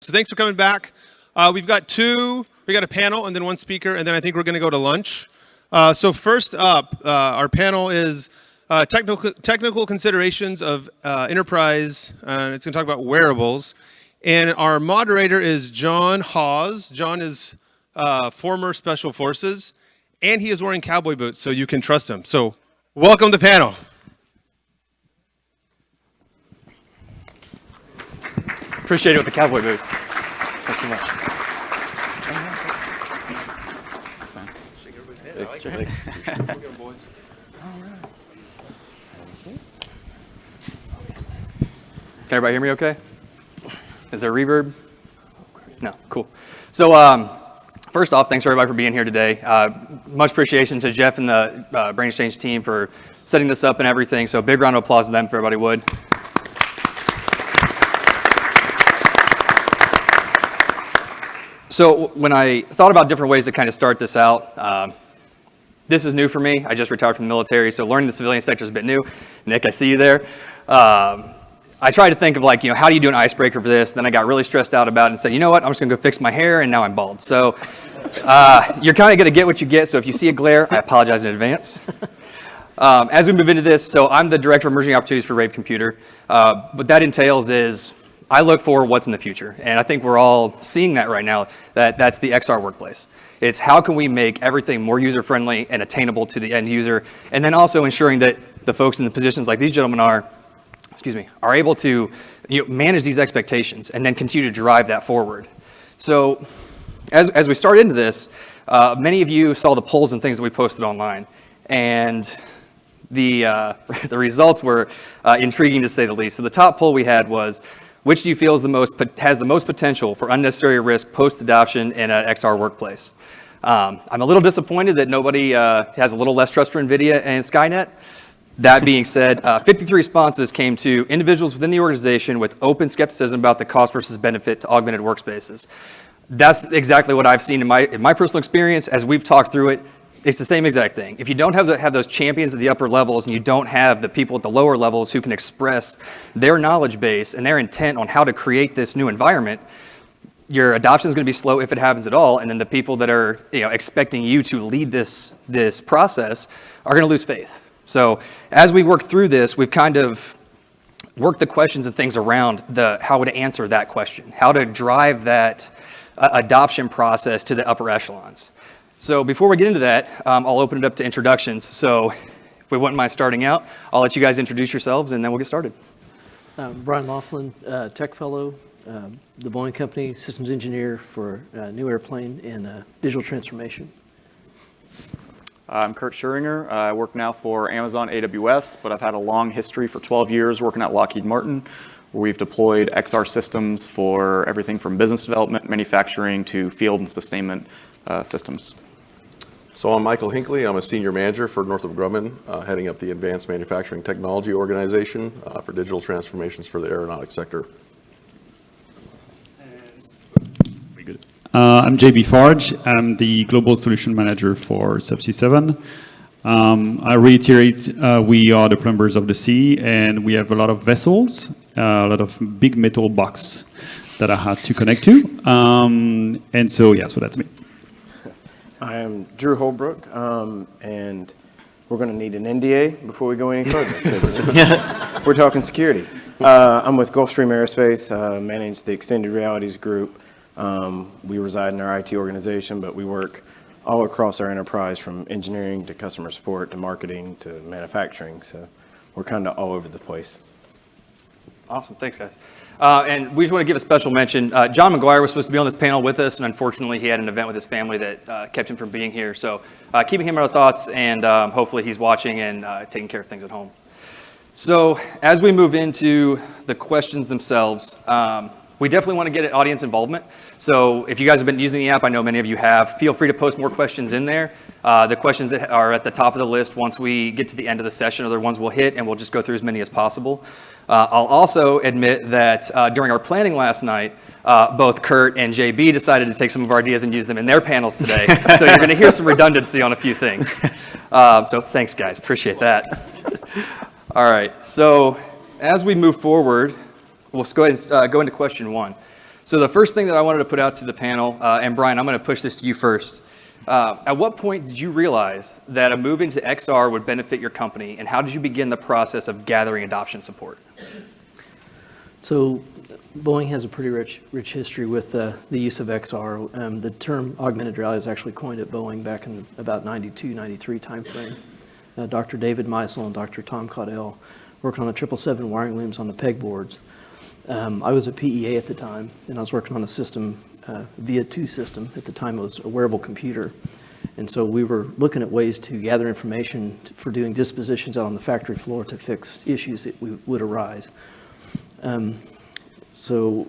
So thanks for coming back. We got a panel and then one speaker, and then I think we're going to go to lunch. So first up, our panel is technical considerations of enterprise. It's going to talk about wearables. And our moderator is John Hawes. John is former Special Forces, and he is wearing cowboy boots, so you can trust him. So welcome to the panel. Appreciate it with the cowboy boots. Thanks so much. Can everybody hear me okay? Is there reverb? No, cool. So first off, thanks everybody for being here today. Much appreciation to Jeff and the Brain Exchange team for setting this up and everything. So big round of applause to them if everybody would. So when I thought about different ways to kind of start this out, this is new for me. I just retired from the military, so learning the civilian sector is a bit new. Nick, I see you there. I tried to think of like, how do you do an icebreaker for this? Then I got really stressed out about it and said, you know what, I'm just gonna go fix my hair, and now I'm bald. So you're kind of gonna get what you get, so if you see a glare, I apologize in advance. As we move into this, so I'm the Director of Emerging Opportunities for RAVE Computer. What that entails is, I look for what's in the future, and I think we're all seeing that right now, that's the XR workplace. It's how can we make everything more user-friendly and attainable to the end user, and then also ensuring that the folks in the positions like these gentlemen are able to manage these expectations and then continue to drive that forward. So as we start into this, many of you saw the polls and things that we posted online, and the results were intriguing to say the least. So the top poll we had was, which do you feel is has the most potential for unnecessary risk post-adoption in an XR workplace? I'm a little disappointed that nobody has a little less trust for NVIDIA and Skynet. That being said, 53 responses came to individuals within the organization with open skepticism about the cost versus benefit to augmented workspaces. That's exactly what I've seen in my personal experience. As we've talked through it, it's the same exact thing. If you don't have those champions at the upper levels, and you don't have the people at the lower levels who can express their knowledge base and their intent on how to create this new environment, your adoption is going to be slow if it happens at all. And then the people that are expecting you to lead this process are going to lose faith. So as we work through this, we've kind of worked the questions and things around how to answer that question, how to drive that adoption process to the upper echelons. So before we get into that, I'll open it up to introductions. So if we wouldn't mind starting out, I'll let you guys introduce yourselves and then we'll get started. Brian Laughlin, tech fellow, the Boeing company, systems engineer for a new airplane and digital transformation. I'm Kurt Schuringer. I work now for Amazon AWS, but I've had a long history for 12 years working at Lockheed Martin, where we've deployed XR systems for everything from business development, manufacturing, to field and sustainment systems. So I'm Michael Hinckley. I'm a senior manager for Northrop Grumman, heading up the Advanced Manufacturing Technology Organization for digital transformations for the aeronautics sector. I'm JB Farge. I'm the Global Solution Manager for Subsea 7. I reiterate, we are the plumbers of the sea, and we have a lot of vessels, a lot of big metal box that I had to connect to. And so that's me. I am Drew Holbrook, and we're going to need an NDA before we go any further, because we're talking security. I'm with Gulfstream Aerospace, manage the Extended Realities Group. We reside in our IT organization, but we work all across our enterprise, from engineering to customer support to marketing to manufacturing. So we're kind of all over the place. Awesome, thanks guys. And we just want to give a special mention. John McGuire was supposed to be on this panel with us, and unfortunately he had an event with his family that kept him from being here. So keeping him in our thoughts, and hopefully he's watching and taking care of things at home. So as we move into the questions themselves, we definitely want to get audience involvement. So if you guys have been using the app, I know many of you have, feel free to post more questions in there. The questions that are at the top of the list, once we get to the end of the session, are the ones we'll hit, and we'll just go through as many as possible. I'll also admit that during our planning last night, both Kurt and JB decided to take some of our ideas and use them in their panels today. So you're going to hear some redundancy on a few things. So thanks, guys. Appreciate that. All right. So as we move forward, we'll go ahead and go into question one. So the first thing that I wanted to put out to the panel, and Brian, I'm going to push this to you first. At what point did you realize that a move into XR would benefit your company, and how did you begin the process of gathering adoption support? So Boeing has a pretty rich history with the use of XR. The term augmented reality was actually coined at Boeing back in about 92, 93 timeframe. Dr. David Meisel and Dr. Tom Caudell working on the 777 wiring looms on the pegboards. I was a PEA at the time, and I was working on a system, VIA 2 system. At the time, it was a wearable computer. And so we were looking at ways to gather information for doing dispositions out on the factory floor to fix issues that would arise. So,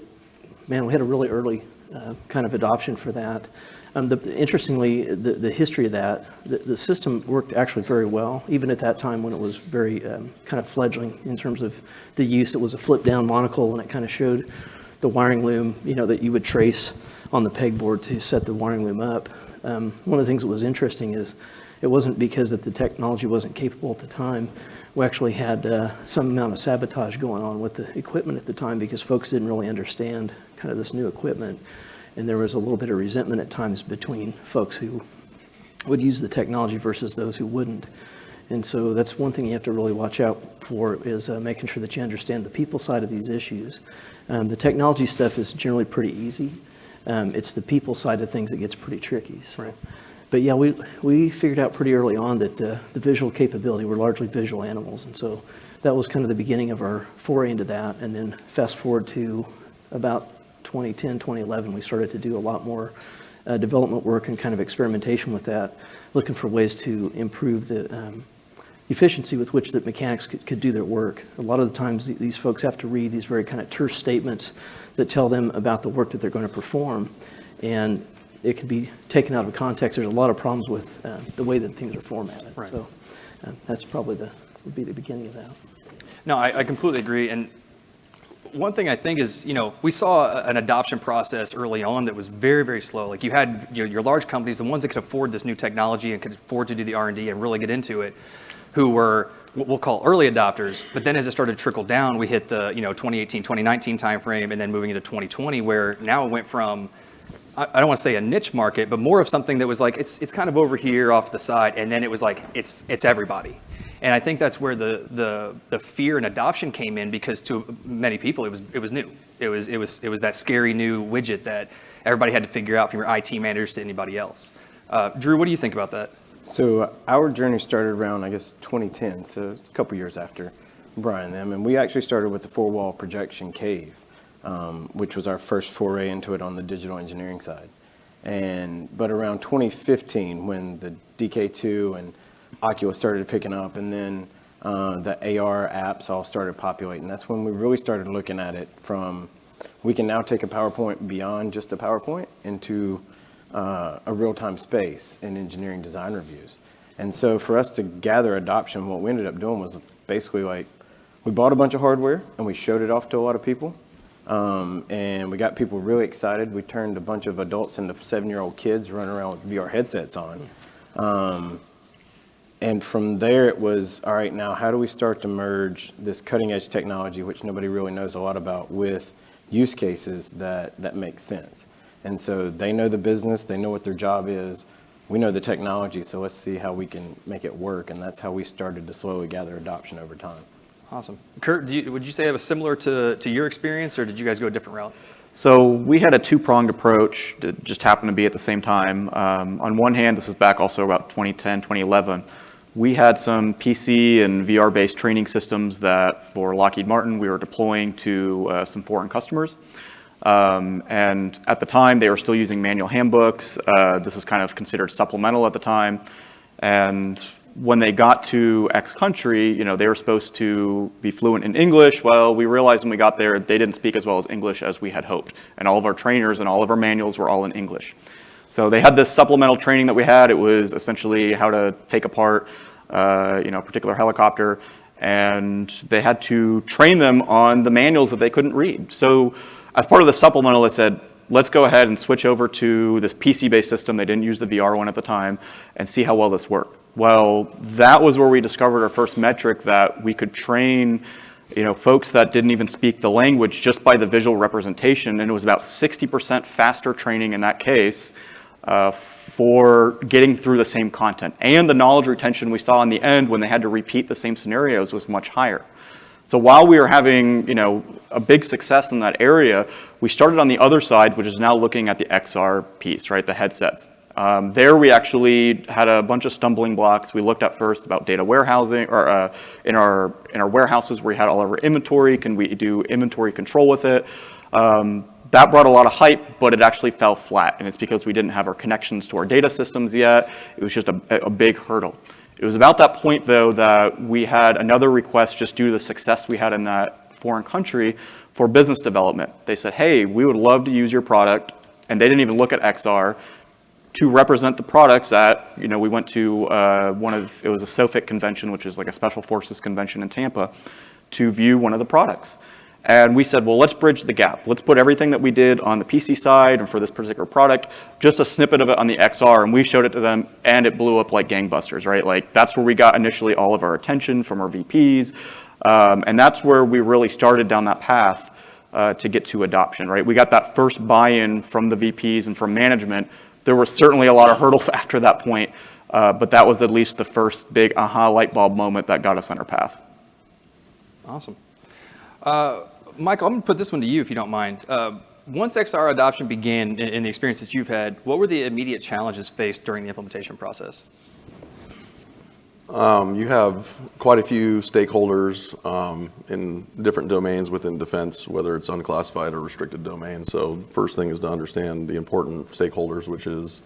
man, we had a really early kind of adoption for that. Interestingly, the history of that, the system worked actually very well, even at that time when it was very kind of fledgling in terms of the use. It was a flip-down monocle, and it kind of showed the wiring loom, that you would trace on the pegboard to set the wiring loom up. One of the things that was interesting is it wasn't because that the technology wasn't capable at the time. We actually had some amount of sabotage going on with the equipment at the time because folks didn't really understand kind of this new equipment. And there was a little bit of resentment at times between folks who would use the technology versus those who wouldn't. And so that's one thing you have to really watch out for is making sure that you understand the people side of these issues. The technology stuff is generally pretty easy. It's the people side of things that gets pretty tricky. So. Right. But yeah, we figured out pretty early on that the visual capability, we're largely visual animals. And so that was kind of the beginning of our foray into that. And then fast forward to about 2010, 2011, we started to do a lot more development work and kind of experimentation with that, looking for ways to improve the efficiency with which the mechanics could do their work. A lot of the times these folks have to read these very kind of terse statements that tell them about the work that they're going to perform, and it can be taken out of context. There's a lot of problems with the way that things are formatted. Right. So that's probably would be the beginning of that. No, I completely agree. And one thing I think is, we saw an adoption process early on that was very, very slow. Like you had your large companies, the ones that could afford this new technology and could afford to do the R&D and really get into it, who were what we'll call early adopters. But then as it started to trickle down, we hit the 2018, 2019 timeframe, and then moving into 2020, where now it went from, I don't want to say a niche market, but more of something that was like, it's kind of over here off to the side, and then it was like, it's everybody. And I think that's where the fear and adoption came in, because to many people it was new. It was that scary new widget that everybody had to figure out, from your IT managers to anybody else. Drew, what do you think about that? So our journey started around, 2010, so it's a couple years after Brian and them, and we actually started with the 4-wall projection cave, which was our first foray into it on the digital engineering side. But around 2015, when the DK2 and Oculus started picking up, and then the AR apps all started populating, that's when we really started looking at it from, we can now take a PowerPoint beyond just a PowerPoint into a real-time space in engineering design reviews. And so for us to gather adoption, what we ended up doing was basically like, we bought a bunch of hardware and we showed it off to a lot of people. And we got people really excited. We turned a bunch of adults into 7-year-old kids running around with VR headsets on. And from there it was, all right, now how do we start to merge this cutting edge technology, which nobody really knows a lot about, with use cases that make sense? And so they know the business, they know what their job is, we know the technology, so let's see how we can make it work. And that's how we started to slowly gather adoption over time. Awesome. Kurt, would you say it was similar to your experience, or did you guys go a different route? So we had a two-pronged approach that just happened to be at the same time. On one hand, this was back also about 2010, 2011. We had some PC and VR-based training systems that for Lockheed Martin we were deploying to some foreign customers. And at the time, they were still using manual handbooks. This was kind of considered supplemental at the time. And when they got to X country, they were supposed to be fluent in English. Well, we realized when we got there, they didn't speak as well as English as we had hoped. And all of our trainers and all of our manuals were all in English. So they had this supplemental training that we had. It was essentially how to take apart, a particular helicopter. And they had to train them on the manuals that they couldn't read. So as part of the supplemental, they said, let's go ahead and switch over to this PC-based system. They didn't use the VR one at the time, and see how well this worked. Well, that was where we discovered our first metric that we could train folks that didn't even speak the language just by the visual representation, and it was about 60% faster training in that case for getting through the same content. And the knowledge retention we saw in the end when they had to repeat the same scenarios was much higher. So while we were having, a big success in that area, we started on the other side, which is now looking at the XR piece, right, the headsets. There we actually had a bunch of stumbling blocks. We looked at first about data warehousing, or in our warehouses where we had all of our inventory. Can we do inventory control with it? That brought a lot of hype, but it actually fell flat, and it's because we didn't have our connections to our data systems yet. It was just a big hurdle. It was about that point, though, that we had another request just due to the success we had in that foreign country for business development. They said, hey, we would love to use your product, and they didn't even look at XR, to represent the products at, we went to it was a SOFIC convention, which is like a Special Forces convention in Tampa, to view one of the products. And we said, well, let's bridge the gap. Let's put everything that we did on the PC side and for this particular product, just a snippet of it on the XR, and we showed it to them, and it blew up like gangbusters, right? Like, that's where we got initially all of our attention from our VPs, and that's where we really started down that path to get to adoption, right? We got that first buy-in from the VPs and from management. There were certainly a lot of hurdles after that point, but that was at least the first big aha light bulb moment that got us on our path. Awesome. Michael, I'm going to put this one to you if you don't mind. Once XR adoption began in the experiences you've had, what were the immediate challenges faced during the implementation process? You have quite a few stakeholders in different domains within defense, whether it's unclassified or restricted domains. So first thing is to understand the important stakeholders, which is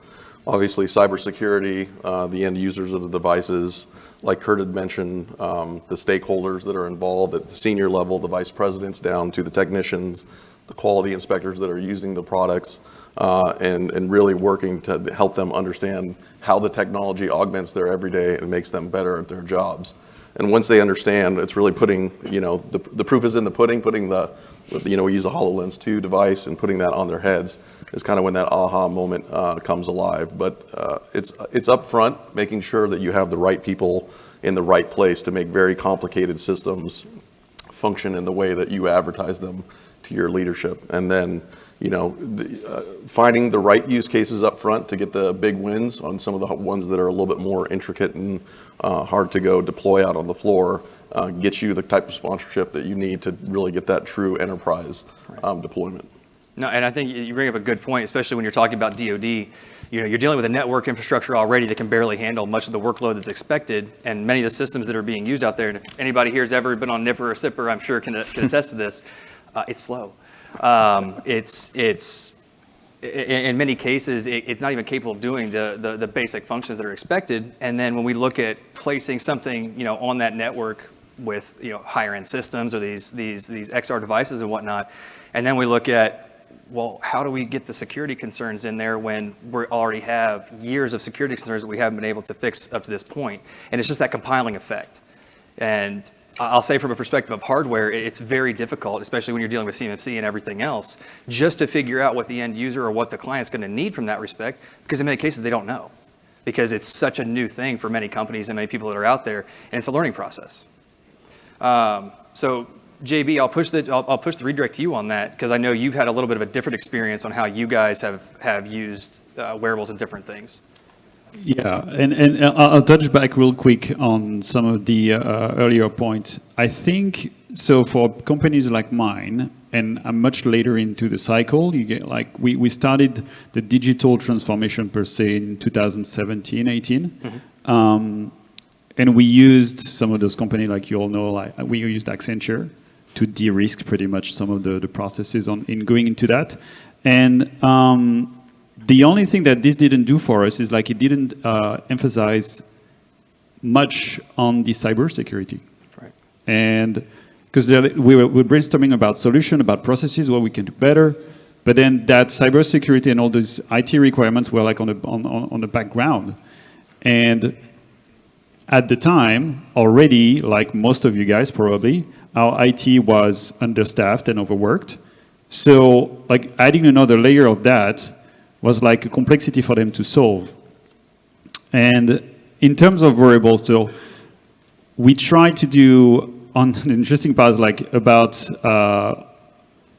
obviously cybersecurity, the end users of the devices. Like Kurt had mentioned, the stakeholders that are involved at the senior level, the vice presidents down to the technicians, the quality inspectors that are using the products, and really working to help them understand how the technology augments their everyday and makes them better at their jobs. And once they understand, it's really putting, the proof is in the pudding, putting we use a HoloLens 2 device and putting that on their heads is kind of when that aha moment comes alive. But it's up front, making sure that you have the right people in the right place to make very complicated systems function in the way that you advertise them to your leadership. And then, finding the right use cases up front to get the big wins on some of the ones that are a little bit more intricate and hard to go deploy out on the floor, gets you the type of sponsorship that you need to really get that true enterprise deployment. No, and I think you bring up a good point, especially when you're talking about DoD. You're dealing with a network infrastructure already that can barely handle much of the workload that's expected, and many of the systems that are being used out there, and if anybody here has ever been on Nipper or Sipper, I'm sure can attest to this, it's slow. It's in many cases, it's not even capable of doing the basic functions that are expected. And then when we look at placing something, on that network with, higher end systems or these XR devices and whatnot, and then we look at, well, how do we get the security concerns in there when we already have years of security concerns that we haven't been able to fix up to this point? And it's just that compiling effect. And I'll say from a perspective of hardware, it's very difficult, especially when you're dealing with CMMC and everything else, just to figure out what the end user or what the client's going to need from that respect, because in many cases they don't know, because it's such a new thing for many companies and many people that are out there, and it's a learning process. So JB, I'll push the redirect to you on that, because I know you've had a little bit of a different experience on how you guys have used wearables and different things. Yeah, and I'll touch back real quick on some of the earlier point. I think, so for companies like mine, and I'm much later into the cycle, you get we started the digital transformation per se in 2017, 18. Mm-hmm. And we used some of those companies, like you all know, we used Accenture to de-risk pretty much some of the processes in going into that. And the only thing that this didn't do for us is it didn't emphasize much on the cybersecurity. Right. And because we were brainstorming about solution, about processes, what we can do better, but then that cybersecurity and all those IT requirements were on the background. And at the time, already, like most of you guys probably, our IT was understaffed and overworked. So adding another layer of that was a complexity for them to solve. And in terms of wearables, so we try to do on the interesting part is like about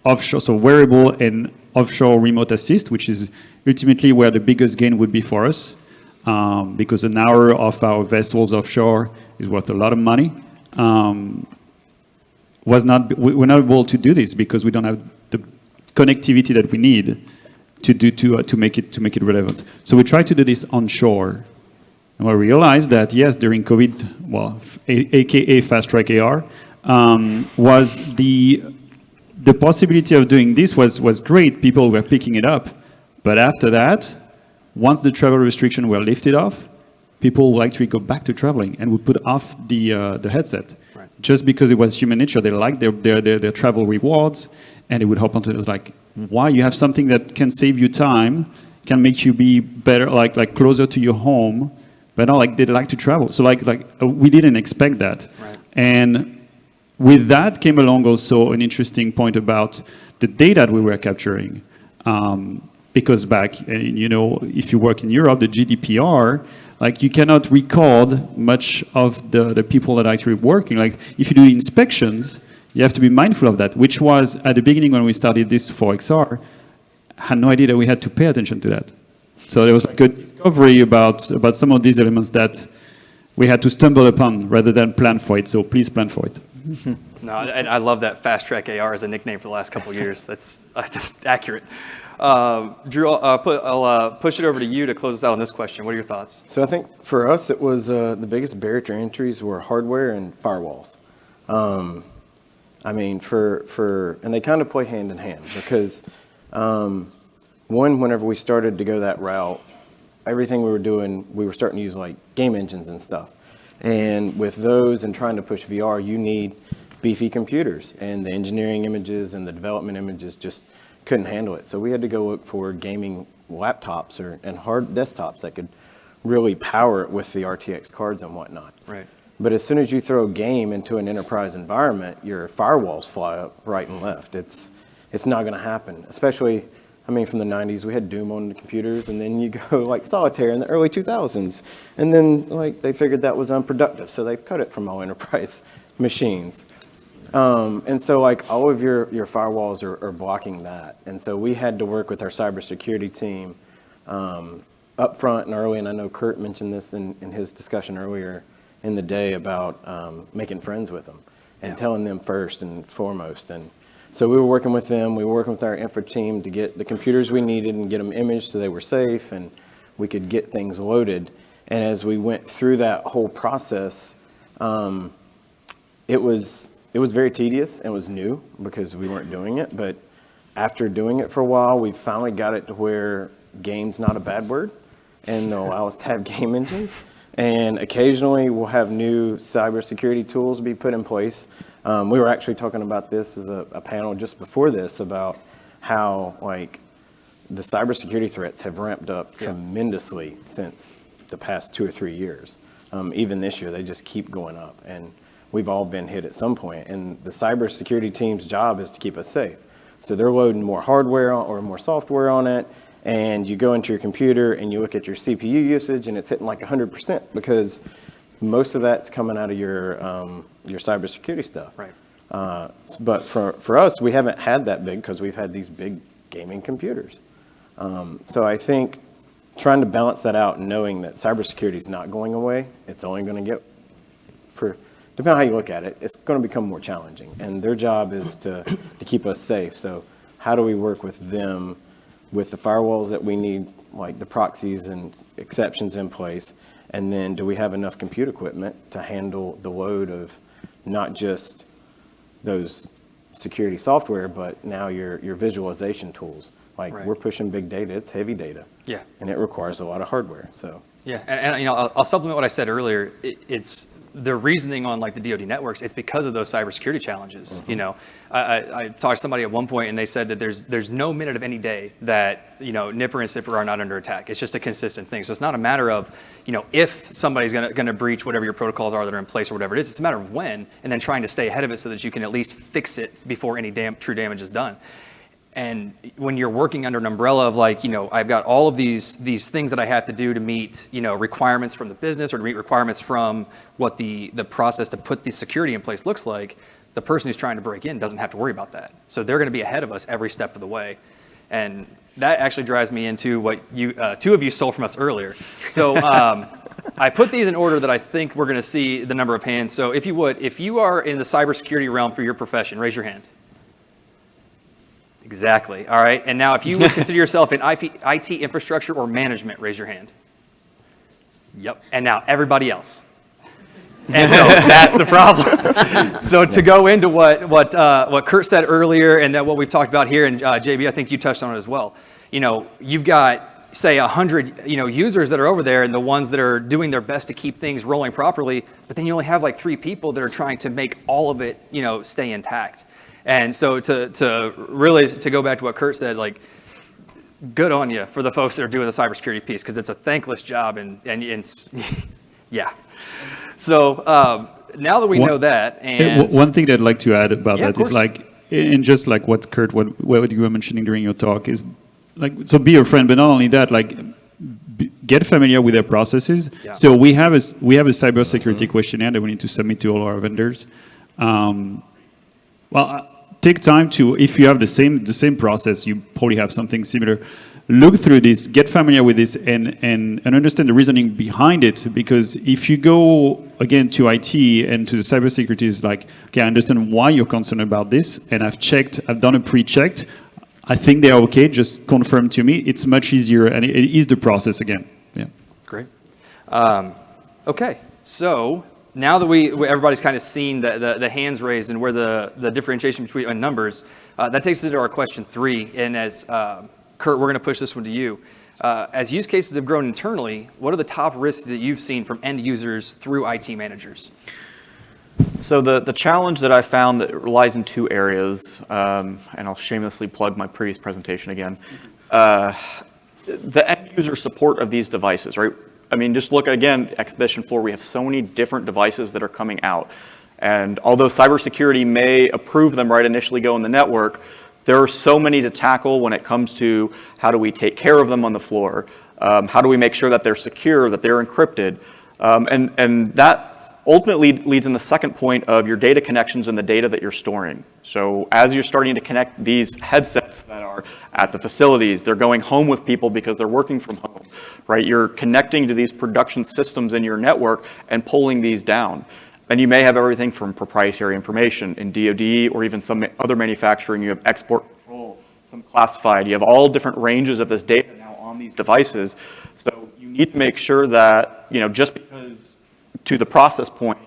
offshore, so wearable and offshore remote assist, which is ultimately where the biggest gain would be for us, because an hour of our vessels offshore is worth a lot of money. We're not able to do this because we don't have the connectivity that we need to make it relevant. So we try to do this onshore. And we realized that, yes, during COVID, well, AKA Fast Track AR, was the possibility of doing this was great. People were picking it up. But after that, once the travel restrictions were lifted off, people would actually go back to traveling and would put off the headset. Right. Just because it was human nature. They liked their travel rewards, and it would hop onto it. It was like, why? You have something that can save you time, can make you be better, like closer to your home, but not like they like to travel. So we didn't expect that. Right. And with that came along also an interesting point about the data that we were capturing. Because back, if you work in Europe, the GDPR, like you cannot record much of the people that are actually working. Like if you do inspections, you have to be mindful of that, which was at the beginning when we started this for XR, had no idea that we had to pay attention to that. So there was like a discovery about some of these elements that we had to stumble upon rather than plan for it. So please plan for it. No, I love that Fast Track AR as a nickname for the last couple of years. That's accurate. Drew, I'll push it over to you to close us out on this question. What are your thoughts? So I think for us, it was the biggest barrier to entries were hardware and firewalls. I mean, and they kind of play hand in hand because whenever we started to go that route, everything we were doing, we were starting to use like game engines and stuff. And with those and trying to push VR, you need beefy computers, and the engineering images and the development images just couldn't handle it. So we had to go look for gaming laptops and hard desktops that could really power it with the RTX cards and whatnot. Right. But as soon as you throw a game into an enterprise environment, your firewalls fly up right and left. It's not going to happen. Especially, I mean, from the 90s, we had Doom on the computers, and then you go like Solitaire in the early 2000s. And then like they figured that was unproductive, so they cut it from all enterprise machines. And so like all of your firewalls are blocking that. And so we had to work with our cybersecurity team up front and early, and I know Kurt mentioned this in his discussion earlier in the day about making friends with them and telling them first and foremost. And so we were working with them, we were working with our infra team to get the computers we needed and get them imaged so they were safe and we could get things loaded. And as we went through that whole process, it was very tedious and it was new because we weren't doing it. But after doing it for a while, we finally got it to where game's not a bad word and they'll allow us to have game engines. And occasionally we'll have new cybersecurity tools be put in place. We were actually talking about this as a panel just before this about how like the cybersecurity threats have ramped up tremendously since the past 2 or 3 years. Even this year, they just keep going up. And we've all been hit at some point. And the cybersecurity team's job is to keep us safe. So they're loading more hardware or more software on it. And you go into your computer and you look at your CPU usage and it's hitting like 100% because most of that's coming out of your cybersecurity stuff. Right. But for us, we haven't had that big because we've had these big gaming computers. So I think trying to balance that out and knowing that cybersecurity is not going away, it's only going to get, depending on how you look at it, it's going to become more challenging. And their job is to keep us safe. So how do we work with them with the firewalls that we need, like the proxies and exceptions in place? And then do we have enough compute equipment to handle the load of not just those security software, but now your visualization tools? Like we're pushing big data, it's heavy data. Yeah. And it requires a lot of hardware, so. Yeah, and you know, I'll supplement what I said earlier. It's the reasoning on like the DoD networks, it's because of those cybersecurity challenges. Mm-hmm. You know, I talked to somebody at one point and they said that there's no minute of any day that, you know, Nipper and Sipper are not under attack. It's just a consistent thing. So it's not a matter of, you know, if somebody's gonna breach whatever your protocols are that are in place or whatever it is. It's a matter of when, and then trying to stay ahead of it so that you can at least fix it before any true damage is done. And when you're working under an umbrella of like, I've got all of these things that I have to do to meet, requirements from the business or to meet requirements from what the process to put the security in place looks like, the person who's trying to break in doesn't have to worry about that. So they're going to be ahead of us every step of the way. And that actually drives me into what two of you stole from us earlier. So I put these in order that I think we're going to see the number of hands. So if you are in the cybersecurity realm for your profession, raise your hand. Exactly. All right. And now if you would consider yourself in IT infrastructure or management, raise your hand. Yep. And now everybody else. And so that's the problem. So to go into what Kurt said earlier and that what we've talked about here, and JB, I think you touched on it as well. You've got, say, 100 users that are over there and the ones that are doing their best to keep things rolling properly, but then you only have like 3 people that are trying to make all of it, stay intact. And so to really go back to what Kurt said, like, good on you for the folks that are doing the cybersecurity piece, because it's a thankless job and yeah. So now that we know that, and one thing that I'd like to add about Yeah, that is like, and just like what Kurt, what you were mentioning during your talk is like, so be your friend, but not only that, like get familiar with their processes. Yeah. So we have a cybersecurity questionnaire that we need to submit to all our vendors. Take time to, if you have the same process, you probably have something similar. Look through this, get familiar with this, and understand the reasoning behind it. Because if you go again to IT and to the cybersecurity, is like, okay, I understand why you're concerned about this, and I've done a pre-checked. I think they're okay. Just confirm to me. It's much easier, and it is the process again. Yeah. Great. Okay, so now that everybody's kind of seen the hands raised and where the differentiation between numbers, that takes us to our question 3. And as Kurt, we're going to push this one to you. As use cases have grown internally, what are the top risks that you've seen from end users through IT managers? So the challenge that I found that lies in 2 areas, and I'll shamelessly plug my previous presentation again. The end user support of these devices, right? I mean, just look at, again, Expedition 4, we have so many different devices that are coming out. And although cybersecurity may approve them right initially go in the network, there are so many to tackle when it comes to how do we take care of them on the floor, how do we make sure that they're secure, that they're encrypted, and that ultimately leads in the second point of your data connections and the data that you're storing. So as you're starting to connect these headsets that are at the facilities, they're going home with people because they're working from home, right? You're connecting to these production systems in your network and pulling these down. And you may have everything from proprietary information in DoD or even some other manufacturing. You have export control, some classified. You have all different ranges of this data now on these devices. So you need to make sure that, just because to the process point,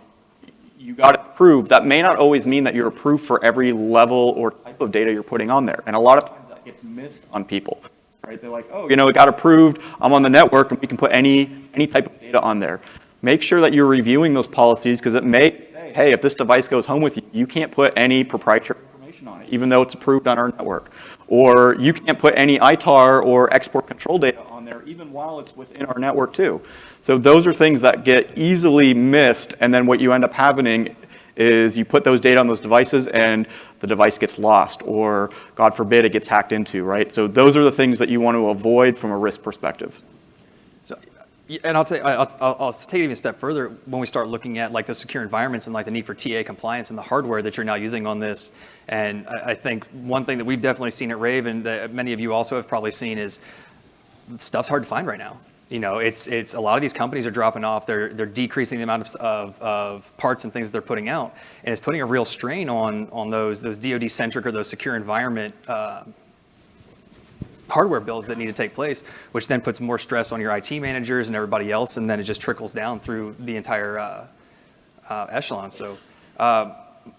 you got it approved, that may not always mean that you're approved for every level or type of data you're putting on there. And a lot of times that gets missed on people, right? They're like, oh, it got approved, I'm on the network, and we can put any type of data on there. Make sure that you're reviewing those policies, because it may say, hey, if this device goes home with you, you can't put any proprietary information on it, even though it's approved on our network. Or you can't put any ITAR or export control data on there, even while it's within our network too. So those are things that get easily missed, and then what you end up having is you put those data on those devices and the device gets lost, or God forbid it gets hacked into, right? So those are the things that you want to avoid from a risk perspective. So, and I'll take it even a step further when we start looking at like the secure environments and like the need for TA compliance and the hardware that you're now using on this. And I think one thing that we've definitely seen at RAVE, and that many of you also have probably seen, is stuff's hard to find right now. It's a lot of these companies are dropping off. They're decreasing the amount of parts and things that they're putting out, and it's putting a real strain on those DoD centric or those secure environment hardware builds that need to take place, which then puts more stress on your IT managers and everybody else, and then it just trickles down through the entire echelon. So,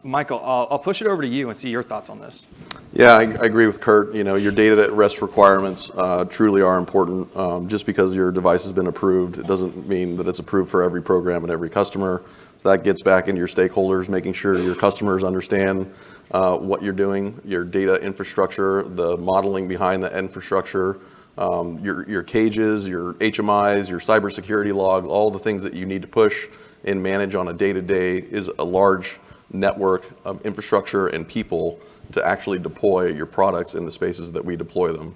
Michael, I'll push it over to you and see your thoughts on this. Yeah, I agree with Kurt. Your data at rest requirements truly are important. Just because your device has been approved, it doesn't mean that it's approved for every program and every customer. So that gets back into your stakeholders, making sure your customers understand what you're doing, your data infrastructure, the modeling behind the infrastructure, your cages, your HMIs, your cybersecurity log, all the things that you need to push and manage on a day-to-day is a large network of infrastructure and people to actually deploy your products in the spaces that we deploy them,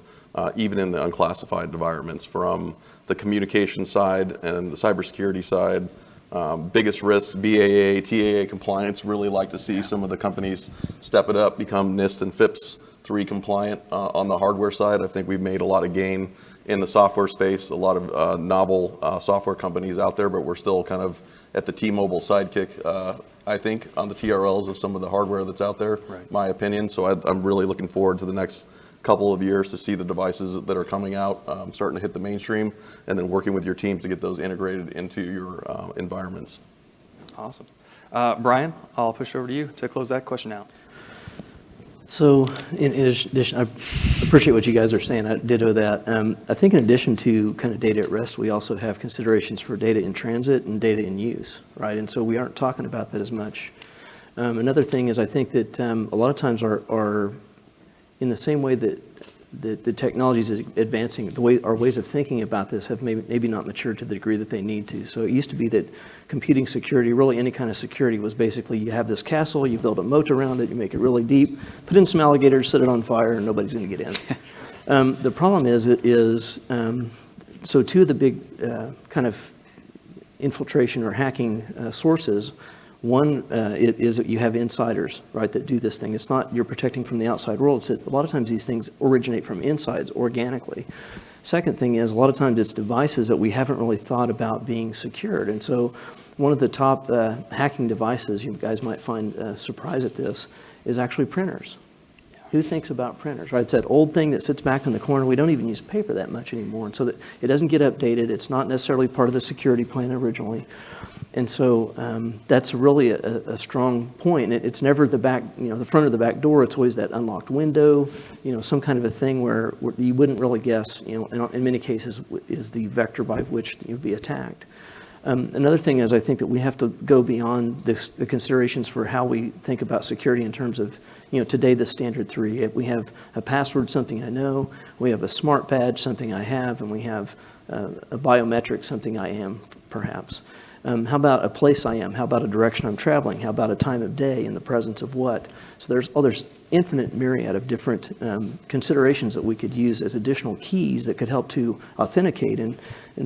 even in the unclassified environments, from the communication side and the cybersecurity side. Biggest risks, BAA, TAA compliance. Really like to see some of the companies step it up, become NIST and FIPS 3 compliant on the hardware side. I think we've made a lot of gain in the software space, a lot of novel software companies out there, but we're still kind of at the T-Mobile sidekick, I think, on the TRLs of some of the hardware that's out there, my opinion. So I'm really looking forward to the next couple of years to see the devices that are coming out starting to hit the mainstream, and then working with your teams to get those integrated into your environments. Awesome. Brian, I'll push over to you to close that question out. So in addition, I appreciate what you guys are saying. I ditto that. I think in addition to kind of data at rest, we also have considerations for data in transit and data in use, right? And so we aren't talking about that as much. Another thing is I think that a lot of times are in the same way that the technology is advancing, our ways of thinking about this have maybe not matured to the degree that they need to. So it used to be that computing security, really any kind of security, was basically you have this castle, you build a moat around it, you make it really deep, put in some alligators, set it on fire, and nobody's going to get in. The problem is, so two of the big kind of infiltration or hacking sources. One is that you have insiders, right, that do this thing. It's not you're protecting from the outside world. It's that a lot of times these things originate from insides organically. Second thing is a lot of times it's devices that we haven't really thought about being secured. And so one of the top hacking devices, you guys might find surprise at this, is actually printers. Who thinks about printers, right? It's that old thing that sits back in the corner. We don't even use paper that much anymore. And so that it doesn't get updated. It's not necessarily part of the security plan originally. And so that's really a strong point. It's never the back, the front of the back door. It's always that unlocked window, some kind of a thing where you wouldn't really guess, in many cases is the vector by which you'd be attacked. Another thing is I think that we have to go beyond the considerations for how we think about security in terms of, today the standard 3. We have a password, something I know. We have a smart badge, something I have. And we have a biometric, something I am, perhaps. How about a place I am? How about a direction I'm traveling? How about a time of day in the presence of what? So there's infinite myriad of different considerations that we could use as additional keys that could help to authenticate. And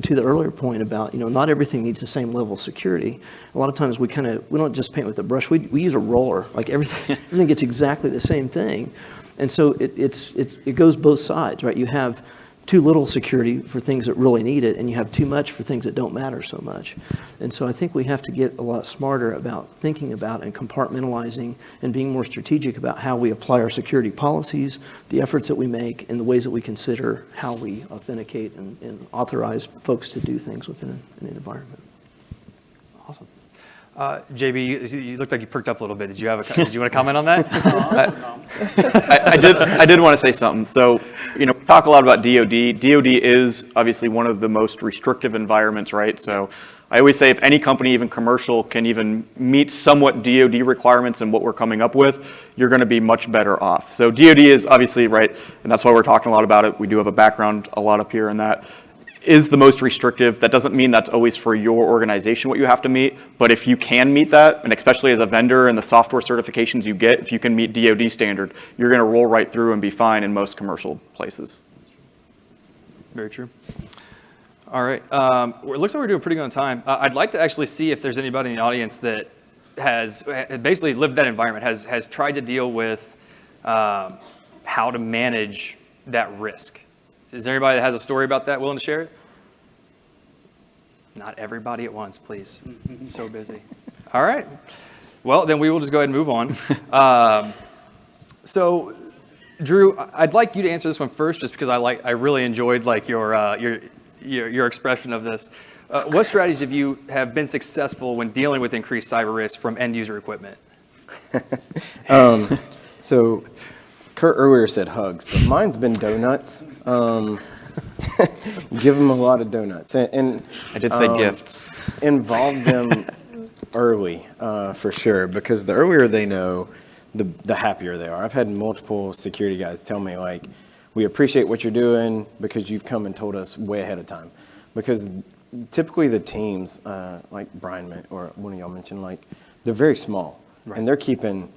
to the earlier point about, not everything needs the same level of security. A lot of times we don't just paint with a brush. We use a roller. Like everything gets exactly the same thing. And so it goes both sides, right? You have too little security for things that really need it, and you have too much for things that don't matter so much. And so I think we have to get a lot smarter about thinking about and compartmentalizing and being more strategic about how we apply our security policies, the efforts that we make, and the ways that we consider how we authenticate and authorize folks to do things within an environment. Awesome. JB, you looked like you perked up a little bit. Did you want to comment on that? I did want to say something. So, we talk a lot about DoD. DoD is obviously one of the most restrictive environments, right? So I always say if any company, even commercial, can even meet somewhat DoD requirements and what we're coming up with, you're going to be much better off. So DoD is obviously, right, and that's why we're talking a lot about it. We do have a background a lot up here in that. Is the most restrictive. That doesn't mean that's always for your organization what you have to meet, but if you can meet that, and especially as a vendor and the software certifications you get, if you can meet DoD standard, you're going to roll right through and be fine in most commercial places. Very true. All right. It looks like we're doing pretty good on time. I'd like to actually see if there's anybody in the audience that has basically lived that environment, has tried to deal with how to manage that risk. Is there anybody that has a story about that willing to share it? Not everybody at once, please. It's so busy. All right. Well, then we will just go ahead and move on. So, Drew, I'd like you to answer this one first, just because I really enjoyed your expression of this. What strategies have been successful when dealing with increased cyber risk from end user equipment? So, Kurt earlier said hugs, but mine's been donuts. Give them a lot of donuts. And I did say gifts. Involve them early, for sure, because the earlier they know, the happier they are. I've had multiple security guys tell me, like, we appreciate what you're doing because you've come and told us way ahead of time. Because typically the teams, like Brian or one of y'all mentioned, like, they're very small. Right. And they're keeping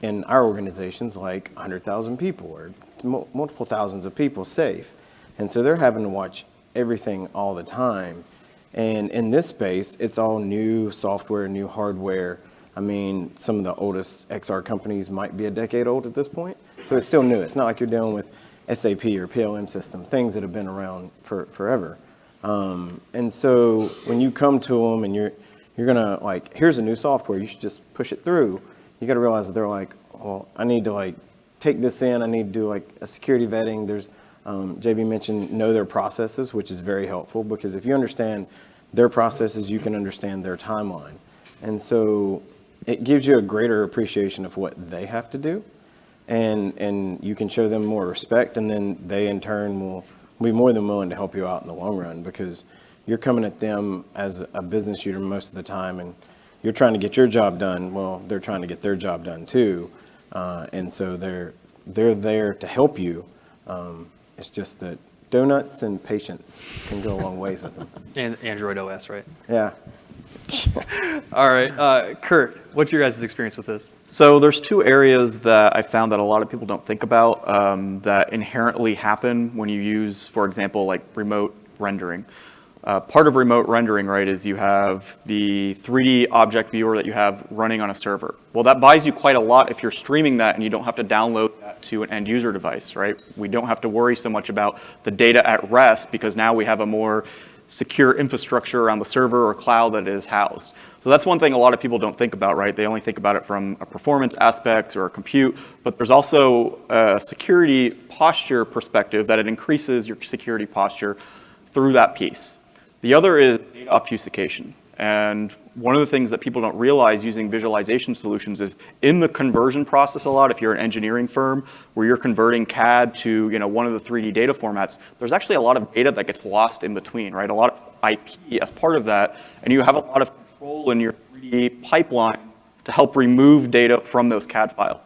in our organizations like 100,000 people or multiple thousands of people safe. And so they're having to watch everything all the time. And in this space, it's all new software, new hardware. I mean, some of the oldest XR companies might be a decade old at this point. So it's still new. It's not like you're dealing with SAP or PLM system, things that have been around for forever. And so when you come to them and you're gonna like, here's a new software, you should just push it through. You got to realize that they're like, well, I need to like take this in. I need to do like a security vetting. There's JB mentioned know their processes, which is very helpful because if you understand their processes, you can understand their timeline. And so it gives you a greater appreciation of what they have to do. And you can show them more respect, and then they in turn will be more than willing to help you out in the long run because you're coming at them as a business user most of the time, and you're trying to get your job done. Well, they're trying to get their job done too, and so they're there to help you. It's just that donuts and patience can go a long ways with them. And Android OS, right? Yeah. All right, Kurt, what's your guys' experience with this? So there's two areas that I found that a lot of people don't think about that inherently happen when you use, for example, like remote rendering. Part of remote rendering, right, is you have the 3D object viewer that you have running on a server. Well, that buys you quite a lot if you're streaming that and you don't have to download that to an end user device, right? We don't have to worry so much about the data at rest because now we have a more secure infrastructure around the server or cloud that is housed. So that's one thing a lot of people don't think about, right? They only think about it from a performance aspect or a compute, but there's also a security posture perspective that it increases your security posture through that piece. The other is data obfuscation. And one of the things that people don't realize using visualization solutions is in the conversion process a lot, if you're an engineering firm where you're converting CAD to one of the 3D data formats, there's actually a lot of data that gets lost in between, right? A lot of IP as part of that, and you have a lot of control in your 3D pipeline to help remove data from those CAD files.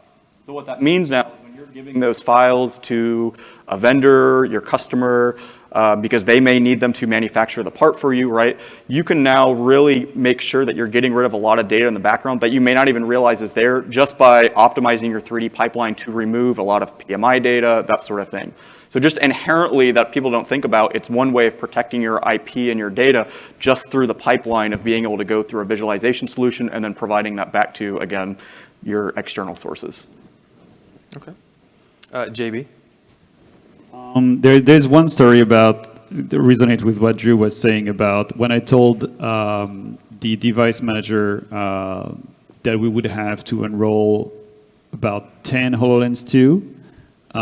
So what that means now is when you're giving those files to a vendor, your customer, because they may need them to manufacture the part for you, right? You can now really make sure that you're getting rid of a lot of data in the background that you may not even realize is there just by optimizing your 3D pipeline to remove a lot of PMI data, that sort of thing. So just inherently that people don't think about, it's one way of protecting your IP and your data just through the pipeline of being able to go through a visualization solution and then providing that back to, again, your external sources. Okay. JB? There's one story about resonate with what Drew was saying about when I told the device manager that we would have to enroll about 10 HoloLens 2.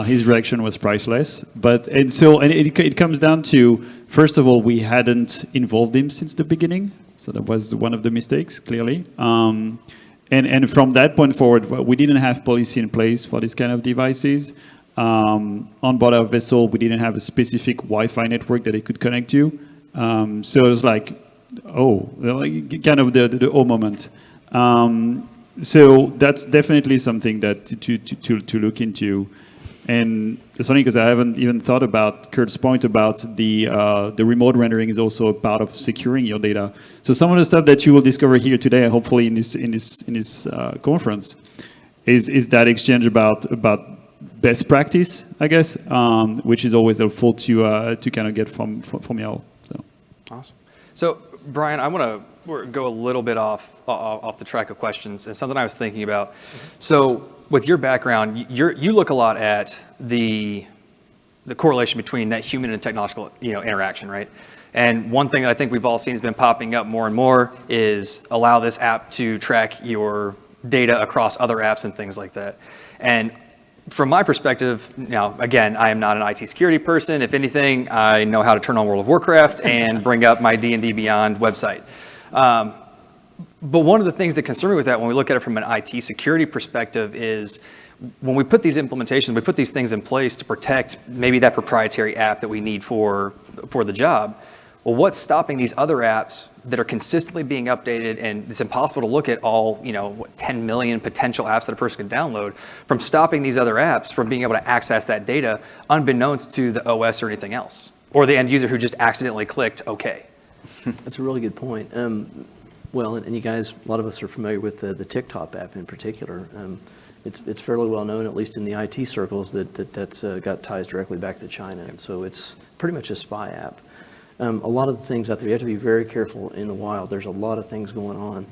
His reaction was priceless. It comes down to, first of all, we hadn't involved him since the beginning. So that was one of the mistakes, clearly. And from that point forward, we didn't have policy in place for this kind of devices. On board our vessel, we didn't have a specific Wi-Fi network that it could connect to. So it was like, kind of the oh moment. So that's definitely something that to look into. And it's funny because I haven't even thought about Kurt's point about the remote rendering is also a part of securing your data. So some of the stuff that you will discover here today, hopefully in this conference, is that exchange about best practice, I guess, which is always helpful to kind of get from y'all. So. Awesome. So Brian, I want to go a little bit off the track of questions and something I was thinking about. So with your background, you look a lot at the correlation between that human and technological interaction, right? And one thing that I think we've all seen has been popping up more and more is allow this app to track your data across other apps and things like that. And from my perspective, now, again, I am not an IT security person. If anything, I know how to turn on World of Warcraft and bring up my D&D Beyond website. But one of the things that concern me with that when we look at it from an IT security perspective is when we put these implementations, we put these things in place to protect maybe that proprietary app that we need for the job. Well, what's stopping these other apps that are consistently being updated, and it's impossible to look at all, 10 million potential apps that a person can download, from stopping these other apps from being able to access that data unbeknownst to the OS or anything else, or the end user who just accidentally clicked OK? That's a really good point. Well, and you guys, a lot of us are familiar with the TikTok app in particular. it's fairly well known, at least in the IT circles, that's got ties directly back to China. And so it's pretty much a spy app. A lot of the things out there, you have to be very careful in the wild. There's a lot of things going on.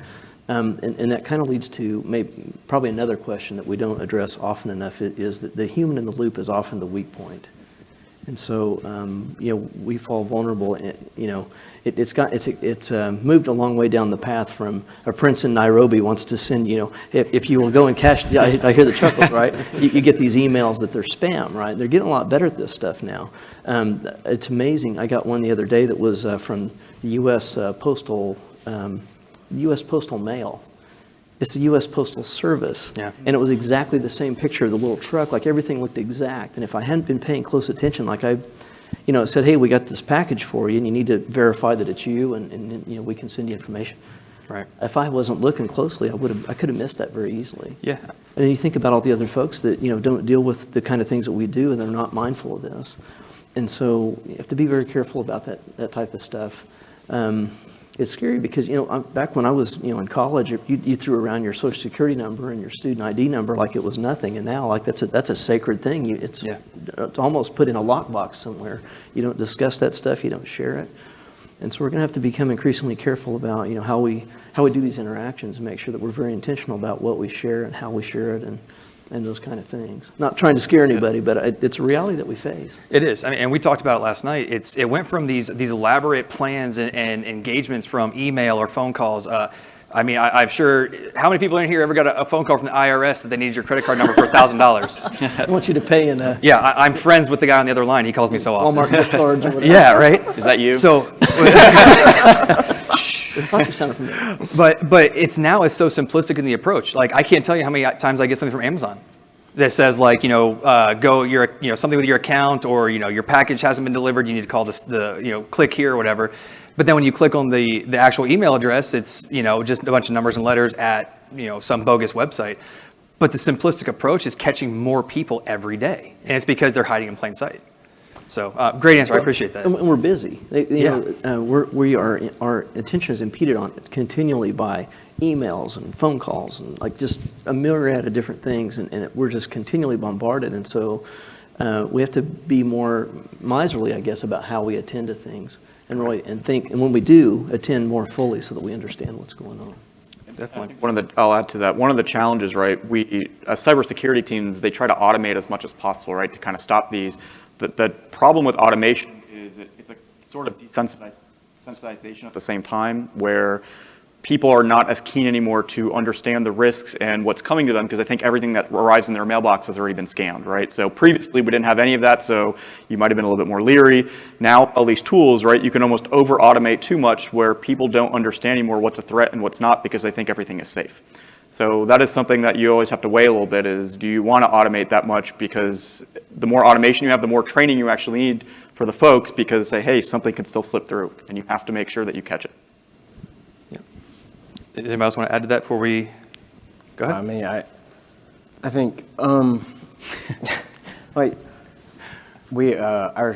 And that kind of leads to probably another question that we don't address often enough is that the human in the loop is often the weak point. And so, we fall vulnerable. It's moved a long way down the path from a prince in Nairobi wants to send, if you will go and cash, I hear the chuckles, right? You get these emails that they're spam, right? They're getting a lot better at this stuff now. It's amazing. I got one the other day that was from the U.S. Postal Mail. It's the U.S. Postal Service. Yeah. And it was exactly the same picture of the little truck, like everything looked exact. And if I hadn't been paying close attention, like it said, hey, we got this package for you and you need to verify that it's you and we can send you information. Right. If I wasn't looking closely, I could have missed that very easily. Yeah. And you think about all the other folks that, don't deal with the kind of things that we do and they're not mindful of this. And so you have to be very careful about that type of stuff. It's scary because, back when I was, in college, you threw around your social security number and your student ID number like it was nothing. And now, like, that's a sacred thing. It's almost put in a lockbox somewhere. You don't discuss that stuff. You don't share it. And so we're going to have to become increasingly careful about, how we do these interactions and make sure that we're very intentional about what we share and how we share it and those kind of things. Not trying to scare anybody, but it's a reality that we face. It is. I mean, and we talked about it last night. It went from these elaborate plans and engagements from email or phone calls. I'm sure, how many people in here ever got a phone call from the IRS that they needed your credit card number for $1,000? I want you to pay in Yeah, I'm friends with the guy on the other line. He calls me so often. Walmart gift cards or whatever. Yeah, right? Is that you? So, I thought you sounded familiar. but it's so simplistic in the approach. Like, I can't tell you how many times I get something from Amazon that says, like, something with your account, or, your package hasn't been delivered, you need to call click here or whatever. But then when you click on the actual email address, it's, just a bunch of numbers and letters at, some bogus website. But the simplistic approach is catching more people every day. And it's because they're hiding in plain sight. So, great answer. I appreciate that. And we're busy. Our attention is impeded on it continually by emails and phone calls and like just a myriad of different things, and we're just continually bombarded. And so we have to be more miserly, I guess, about how we attend to things and really think. And when we do, attend more fully so that we understand what's going on. Definitely. I'll add to that. One of the challenges, right? Cybersecurity teams, they try to automate as much as possible, right, to kind of stop these. The problem with automation is it's a sort of desensitization at the same time, where people are not as keen anymore to understand the risks and what's coming to them, because I think everything that arrives in their mailbox has already been scanned, right? So previously we didn't have any of that, so you might have been a little bit more leery. Now all these tools, right, you can almost over-automate too much where people don't understand anymore what's a threat and what's not, because they think everything is safe. So that is something that you always have to weigh a little bit, is do you want to automate that much? Because the more automation you have, the more training you actually need for the folks, because say, hey, something can still slip through, and you have to make sure that you catch it. Yeah. Does anybody else want to add to that before we go ahead? I mean, I think, our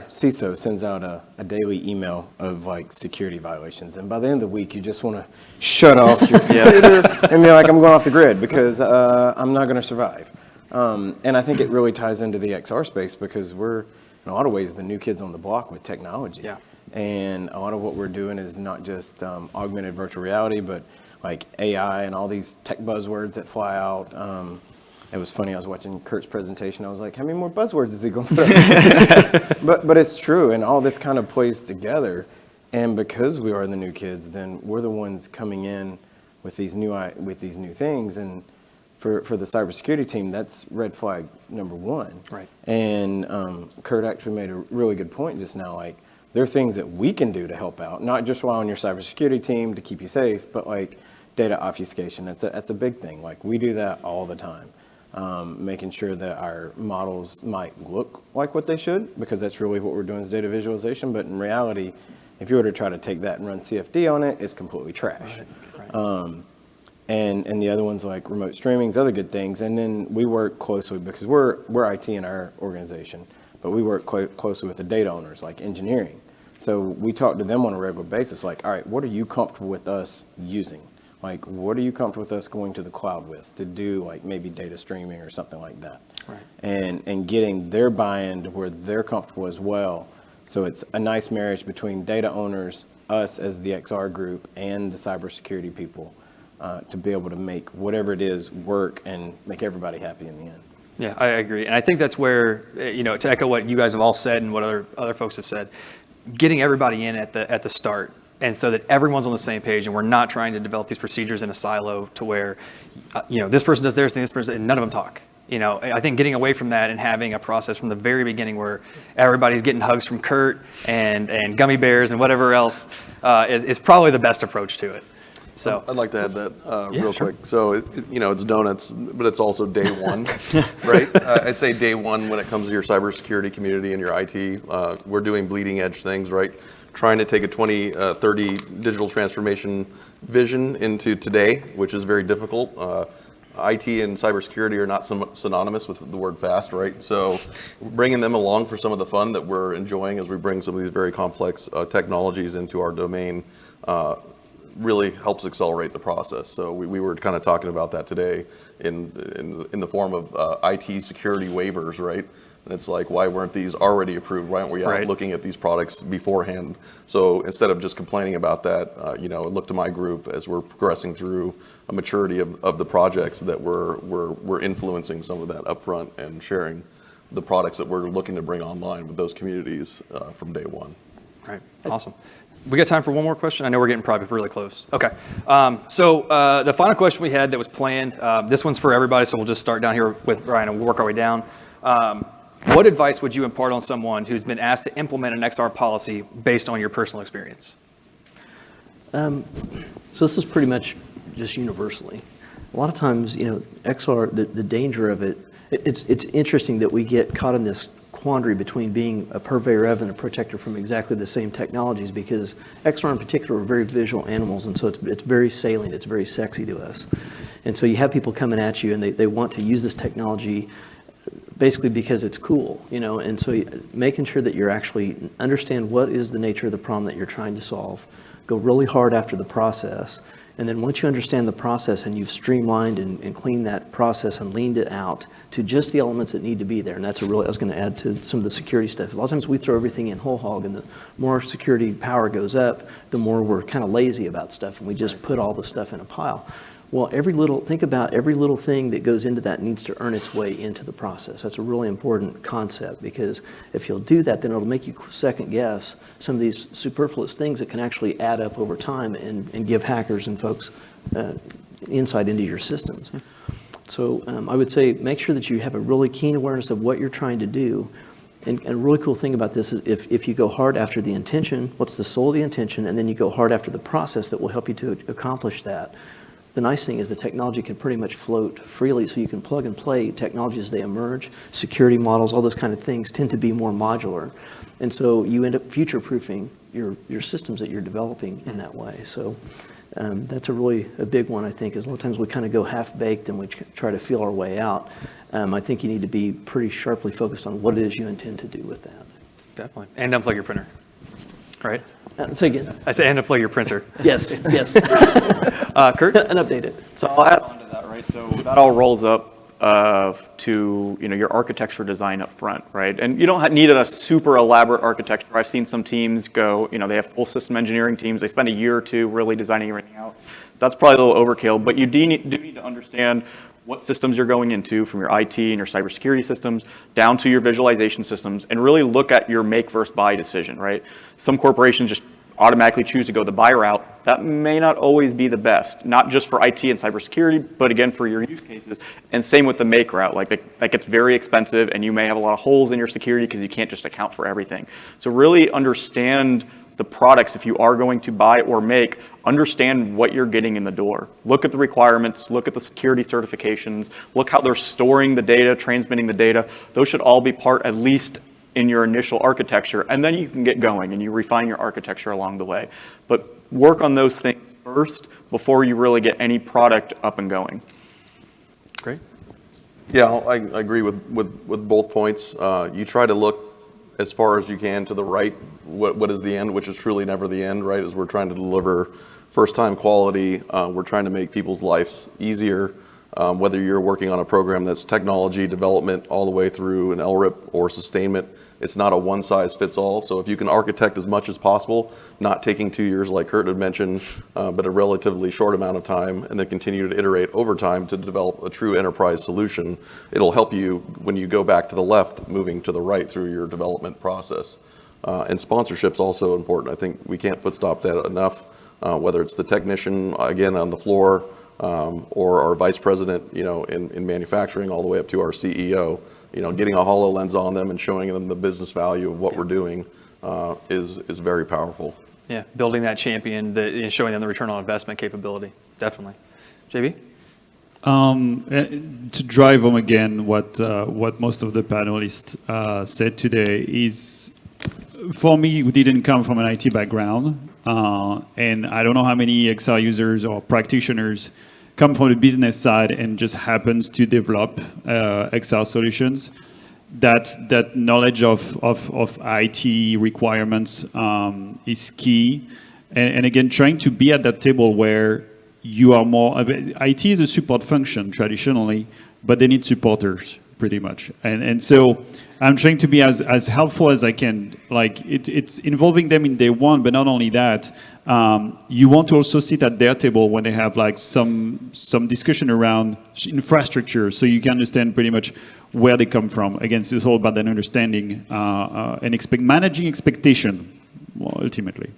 CISO sends out a daily email of like security violations, and by the end of the week, you just want to shut off your computer and be like, I'm going off the grid because I'm not going to survive. And I think it really ties into the XR space, because we're in a lot of ways the new kids on the block with technology. Yeah. And a lot of what we're doing is not just augmented virtual reality, but like AI and all these tech buzzwords that fly out. It was funny, I was watching Kurt's presentation, I was like, how many more buzzwords is he going to put up? But it's true, and all this kind of plays together. And because we are the new kids, then we're the ones coming in with these new things. And for the cybersecurity team, that's red flag number one. Right. And Kurt actually made a really good point just now. Like, there are things that we can do to help out, not just rely on your cybersecurity team to keep you safe, but like data obfuscation. That's a big thing. Like, we do that all the time. Making sure that our models might look like what they should, because that's really what we're doing is data visualization. But in reality, if you were to try to take that and run CFD on it, it's completely trash. Right. And the other ones like remote streaming, other good things. And then we work closely, because we're IT in our organization, but we work quite closely with the data owners, like engineering. So we talk to them on a regular basis, like, all right, what are you comfortable with us using? Like, what are you comfortable with us going to the cloud with to do like maybe data streaming or something like that? Right. And getting their buy-in to where they're comfortable as well. So it's a nice marriage between data owners, us as the XR group, and the cybersecurity people to be able to make whatever it is work and make everybody happy in the end. Yeah, I agree. And I think that's where, to echo what you guys have all said and what other folks have said, getting everybody in at the start, and so that everyone's on the same page and we're not trying to develop these procedures in a silo to where, this person does theirs and this person, and none of them talk. I think getting away from that and having a process from the very beginning where everybody's getting hugs from Kurt and gummy bears and whatever else is probably the best approach to it. So I'd like to add that Yeah, real sure. quick. So, it's donuts, but it's also day one, right? I'd say day one when it comes to your cybersecurity community and your IT, we're doing bleeding edge things, right? Trying to take a 2030 digital transformation vision into today, which is very difficult. IT and cybersecurity are not synonymous with the word fast, right? So bringing them along for some of the fun that we're enjoying as we bring some of these very complex technologies into our domain really helps accelerate the process. So we were kind of talking about that today in the form of IT security waivers, right? And it's like, why weren't these already approved? Why aren't we out looking at these products beforehand? So instead of just complaining about that, look to my group as we're progressing through a maturity of the projects that we're influencing some of that upfront and sharing the products that we're looking to bring online with those communities from day one. Right. Awesome. We got time for one more question? I know we're getting probably really close. Okay. So the final question we had that was planned, this one's for everybody, so we'll just start down here with Brian and we'll work our way down. What advice would you impart on someone who's been asked to implement an XR policy based on your personal experience? So this is pretty much just universally. A lot of times, XR, the danger of it's interesting that we get caught in this quandary between being a purveyor of and a protector from exactly the same technologies, because XR in particular are very visual animals, and so it's very salient, it's very sexy to us. And so you have people coming at you and they want to use this technology basically because it's cool, and so making sure that you're actually understand what is the nature of the problem that you're trying to solve, go really hard after the process, and then once you understand the process and you've streamlined and cleaned that process and leaned it out to just the elements that need to be there, and that's I was going to add to some of the security stuff. A lot of times we throw everything in whole hog, and the more security power goes up, the more we're kind of lazy about stuff, and we just put all the stuff in a pile. Well, think about every little thing that goes into that needs to earn its way into the process. That's a really important concept, because if you'll do that, then it'll make you second guess some of these superfluous things that can actually add up over time and give hackers and folks insight into your systems. So I would say make sure that you have a really keen awareness of what you're trying to do. And a really cool thing about this is if you go hard after the intention, what's the soul of the intention, and then you go hard after the process that will help you to accomplish that. The nice thing is the technology can pretty much float freely, so you can plug and play technologies as they emerge. Security models, all those kind of things tend to be more modular. And so you end up future-proofing your systems that you're developing in that way. So that's a big one, I think, is a lot of times we kind of go half-baked and we try to feel our way out. I think you need to be pretty sharply focused on what it is you intend to do with that. Definitely. And unplug your printer, right? Say again. I said, and unplug your printer. Yes. Kurt? And update it. So I'll add on to that, right? So that all rolls up to your architecture design up front, right? And you don't need a super elaborate architecture. I've seen some teams go, they have full system engineering teams. They spend a year or two really designing everything out. That's probably a little overkill, but you do need to understand what systems you're going into, from your IT and your cybersecurity systems down to your visualization systems, and really look at your make versus buy decision, right? Some corporations just automatically choose to go the buy route. That may not always be the best, not just for IT and cybersecurity, but again, for your use cases. And same with the make route. That gets very expensive, and you may have a lot of holes in your security because you can't just account for everything. So really understand the products. If you are going to buy or make, understand what you're getting in the door. Look at the requirements, look at the security certifications, look how they're storing the data, transmitting the data. Those should all be part, at least in your initial architecture, and then you can get going and you refine your architecture along the way. But work on those things first before you really get any product up and going. Great. Yeah, I agree with both points. You try to look as far as you can to the right, what is the end, which is truly never the end, right? As we're trying to deliver first-time quality. We're trying to make people's lives easier, whether you're working on a program that's technology development all the way through an LRIP or sustainment. It's not a one-size-fits-all. So if you can architect as much as possible, not taking 2 years like Kurt had mentioned, but a relatively short amount of time, and then continue to iterate over time to develop a true enterprise solution, it'll help you when you go back to the left, moving to the right through your development process. And sponsorship's also important. I think we can't foot-stop that enough, whether it's the technician, again, on the floor, or our vice president, in manufacturing, all the way up to our CEO. Getting a HoloLens on them and showing them the business value of what we're doing is very powerful. Yeah, building that champion, showing them the return on investment capability, definitely. JB? To drive home again what most of the panelists said today is, for me, who didn't come from an IT background, and I don't know how many XR users or practitioners come from the business side and just happens to develop XR solutions. That knowledge of IT requirements is key. And again, trying to be at that table where you are more, IT is a support function traditionally, but they need supporters pretty much. And so I'm trying to be as helpful as I can. Like it's involving them in day one, but not only that, you want to also sit at their table when they have like some discussion around infrastructure, so you can understand pretty much where they come from. Again, it's all about that understanding and managing expectation, ultimately.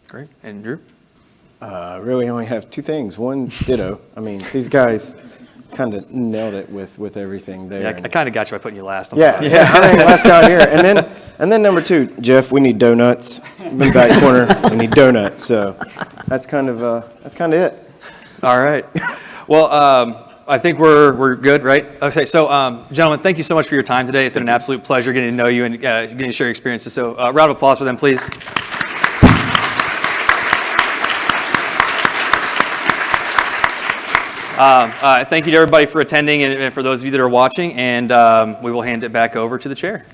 Great. And Drew? I really only have two things. One, ditto. I mean, these guys kind of nailed it with everything there. Yeah, I kind of got you by putting you last. Yeah, I think last guy here. And then number two, Jeff, we need donuts. In the back corner, we need donuts. So that's kind of it. All right. Well, I think we're good, right? Okay. So, gentlemen, thank you so much for your time today. It's been an absolute pleasure getting to know you and getting to share your experiences. So, round of applause for them, please. Thank you to everybody for attending and for those of you that are watching, and we will hand it back over to the chair.